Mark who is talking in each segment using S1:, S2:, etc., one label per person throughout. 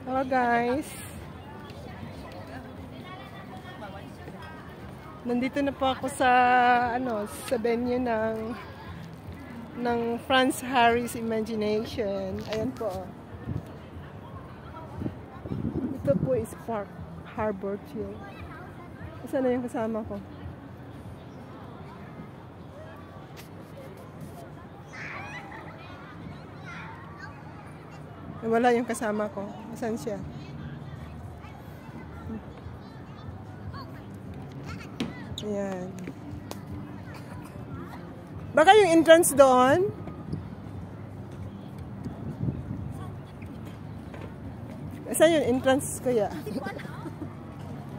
S1: Hello guys. Nandito na po ako sa sa venue ng Franz Harris Imagination. Ayan po. Ito po is Park Harbor Chill. Isa na yung kasama ko. Wala yung kasama ko. Asan siya? Ayan. Baka yung entrance doon? Saan yung entrance kaya?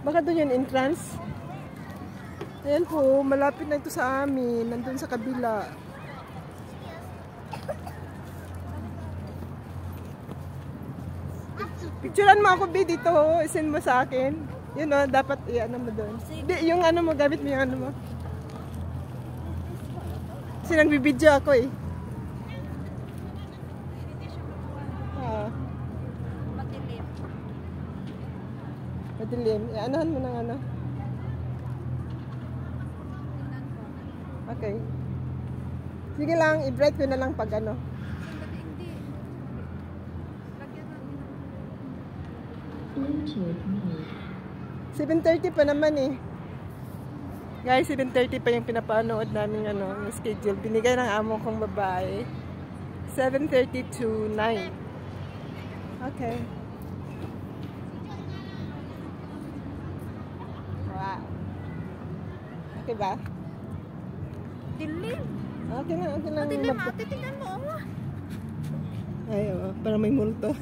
S1: Baka doon yung entrance? Ayan po, malapit na ito sa amin. Nandun sa kabila. Picturean mo ako, B, dito. Isend mo sa akin. Yun o, dapat i-ano mo doon. Hindi, yung ano mo, gamit mo yung ano mo. Kasi nagbibideo ako eh.
S2: Madilim.
S1: Madilim. Anahan mo ng ano. Okay. Sige lang, i-bright ko na lang pag ano. 7:30 pa naman eh. Guys, 7:30 pa yung pinapanood namin yung schedule. Binigay ng amo kong babae. 7:30 to 9. Okay. Wow. Okay ba?
S2: Dilim.
S1: Okay lang, okay lang.
S2: Dilim, ate, tingnan mo.
S1: Ay, parang may multo.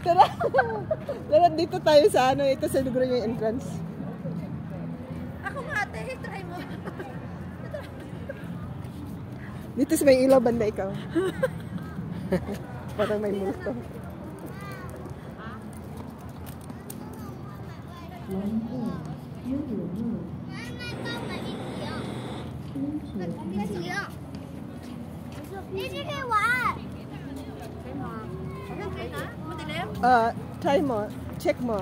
S1: Tara, dito tayo sa ito sa lugar yung entrance.
S2: Ako nga, ate, try mo.
S1: Dito sa may ilaw, banda ikaw. Parang may multo. Try mo. Check mo.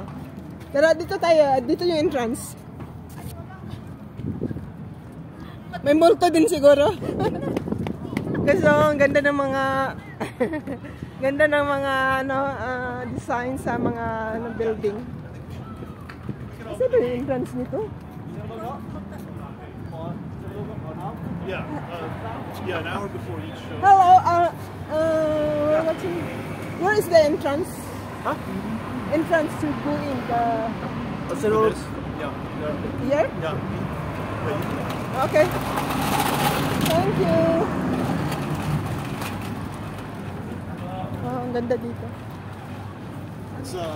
S1: Tara, dito tayo. Dito yung entrance. May multo din siguro. Kasi ang ganda ng mga ganda ng mga design sa mga building. Kasi ba yung entrance nito?
S3: Yeah, an hour before each show.
S1: Hello, we're watching. Where is the entrance?
S3: Huh?
S1: Entrance to go in the.
S3: Yeah.
S1: Here?
S3: Yeah.
S1: Okay. Thank you. Oh, ang ganda dito.
S3: It's the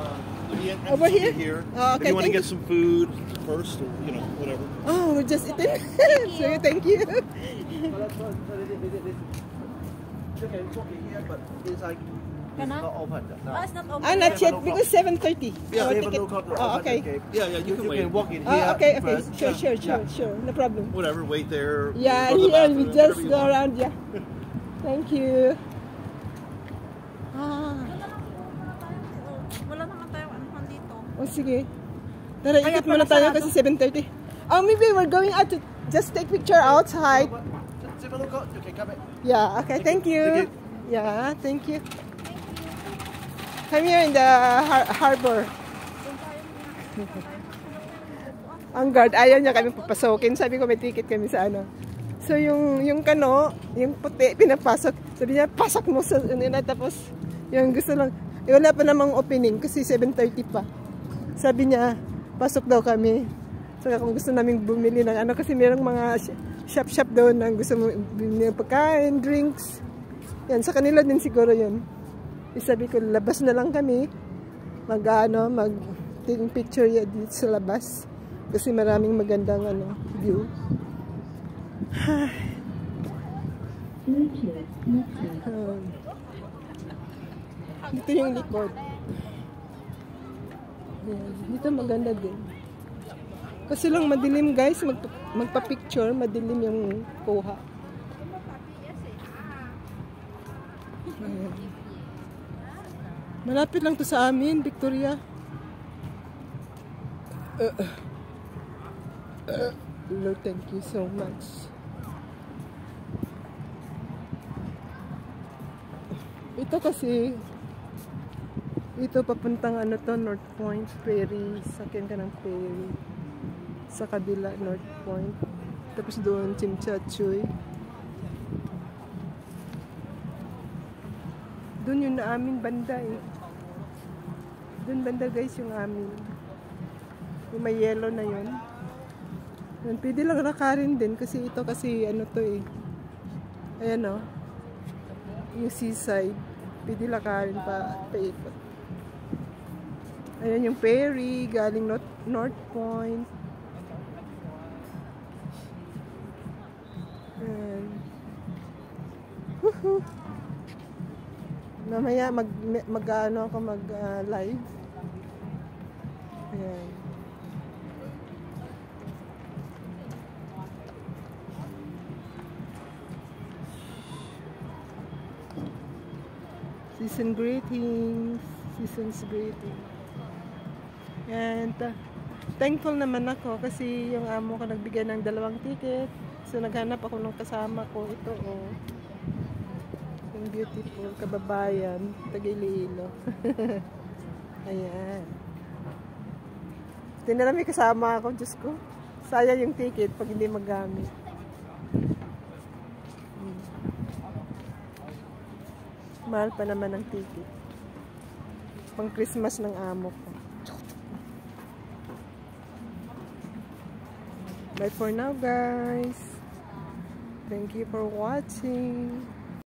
S3: entrance
S1: Over here?
S3: Here.
S1: Oh, okay.
S3: If you want to
S1: Thank
S3: get some food first, or whatever.
S1: Oh, we're just eating. So thank you.
S4: Okay, it's okay here, but it's like it's not open.
S2: Oh, it's not open.
S1: Not yet because 7:30.
S3: Yeah,
S1: Our
S4: They have a
S1: ticket.
S4: local
S1: Oh, okay.
S3: Yeah, you can wait.
S4: walk in here.
S1: Oh, okay.
S4: first.
S1: Sure. No problem.
S3: Whatever, wait there.
S1: Yeah,
S3: go to the
S1: here we
S3: bathroom,
S1: just
S3: whatever you
S1: go
S3: want.
S1: around. Yeah. Thank you.
S2: Wala naman tayo ano dito.
S1: Oh, sige. Tara, ikot muna tayo kasi 7:30. Oh, maybe we're going out to just take picture outside.
S4: Just have a look out. Okay, come in.
S1: Yeah, okay, thank you.
S4: Thank you.
S1: Yeah, thank you. Come here in the harbor. Ang guard, ayaw niya kami papasokin. Sabi ko may ticket kami sa ano. So yung kano, yung puti, pinapasok. Sabi niya, pasok mo sa tapos yung gusto lang. Wala pa namang opening kasi 7:30 pa. Sabi niya, pasok daw kami. So kung gusto naming bumili ng ano, kasi merong mga shop doon na gusto mo bumili ng pagkain, drinks. Yan, sa kanila din siguro yun. Sabi ko, labas na lang kami. Mag-taking picture dito sa labas. Kasi maraming magandang view. Dito yung likod. Dito maganda din. Kasi lang madilim guys, magpa-picture, madilim yung kuha. Ayan. Malapit lang to sa amin, Victoria. Lord, thank you so much. Ito kasi, ito papuntang ano to, North Point, ferry. Sakyan ka ng ferry. Sa kabila, North Point. Tapos doon, Chimchachoy. Doon yung na amin banda eh. Doon banda guys yung amin. Yung may yellow na yun. Yan, pwede lang rakarin din kasi ito kasi ano to eh. Ayan o. Yung seaside. Pwede lakarin pa ikot. Ayan yung ferry galing North Point. Ayan. Woohoo! Mamaya mag-ano ako live. Ayan. Season's greetings. And thankful naman ako kasi yung amo ko nagbigay ng 2 ticket. So naghanap ako ng kasama ko. Ito oh. Yung beautiful kababayan, Taga-Iloilo. Ayan. Tinala may kasama ako, Diyos ko. Sayang yung ticket pag hindi magamit. Mahal pa naman ang ticket. Pang Christmas ng amo ko. Bye for now, guys. Thank you for watching.